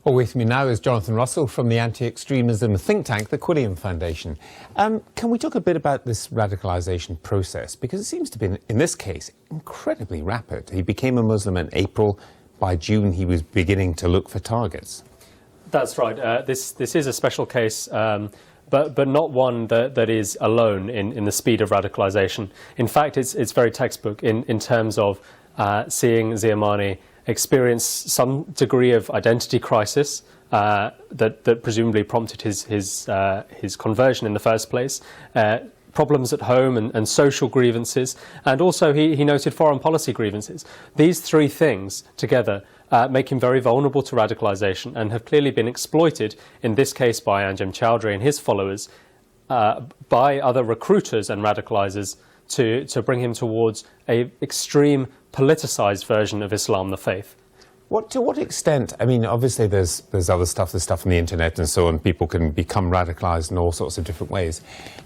Well, with me now is Jonathan Russell from the anti-extremism think tank, the Quilliam Foundation. Can we talk a bit about this radicalisation process? Because it seems to be, in this case, incredibly rapid. He became a Muslim in April. By June, he was beginning to look for targets. That's right. This is a special case, but not one that is alone in the speed of radicalisation. In fact, it's very textbook in terms of seeing Ziamani experience some degree of identity crisis that presumably prompted his conversion in the first place, problems at home and social grievances, and also he noted foreign policy grievances. These three things together make him very vulnerable to radicalisation and have clearly been exploited, in this case by Anjem Choudary and his followers, by other recruiters and radicalisers to bring him towards an extreme politicised version of Islam, the faith. To what extent, I mean, obviously there's other stuff, there's stuff on the internet and so on, people can become radicalised in all sorts of different ways.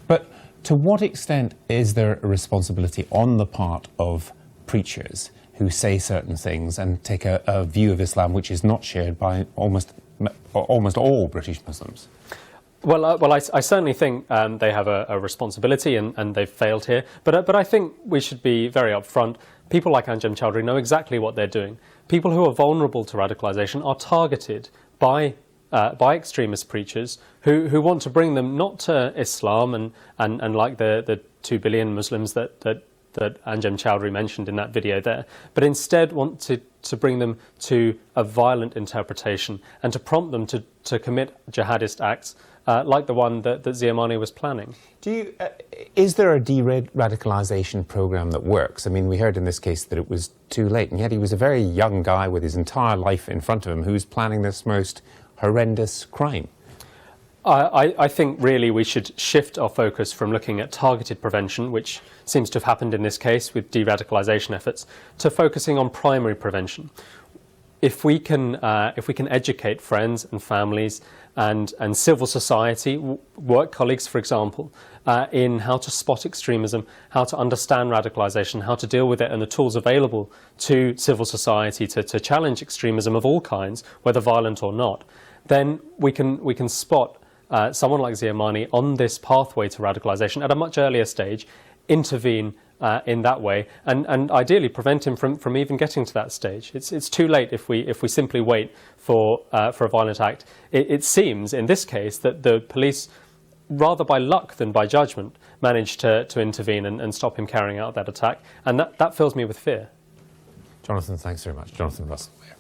But to what extent is there a responsibility on the part of preachers who say certain things and take a view of Islam which is not shared by almost all British Muslims? Well, I certainly think they have a responsibility, and they've failed here. But I think we should be very upfront. People like Anjem Choudary know exactly what they're doing. People who are vulnerable to radicalisation are targeted by extremist preachers who want to bring them not to Islam and like the 2 billion Muslims that Anjem Choudary mentioned in that video there, but instead want to bring them to a violent interpretation and to prompt them to commit jihadist acts like the one that Ziamani was planning. Is there a de-radicalisation programme that works? I mean, we heard in this case that it was too late, and yet he was a very young guy with his entire life in front of him who was planning this most horrendous crime. I think really we should shift our focus from looking at targeted prevention, which seems to have happened in this case with de-radicalisation efforts, to focusing on primary prevention. If we can educate friends and families and civil society, work colleagues, for example, in how to spot extremism, how to understand radicalisation, how to deal with it, and the tools available to civil society to challenge extremism of all kinds, whether violent or not, then we can spot someone like Ziamani on this pathway to radicalisation at a much earlier stage, intervene in that way, and ideally prevent him from even getting to that stage. It's too late if we simply wait for a violent act. It seems in this case that the police, rather by luck than by judgment, managed to intervene and stop him carrying out that attack, and that fills me with fear. Jonathan, thanks very much. Jonathan Russell here.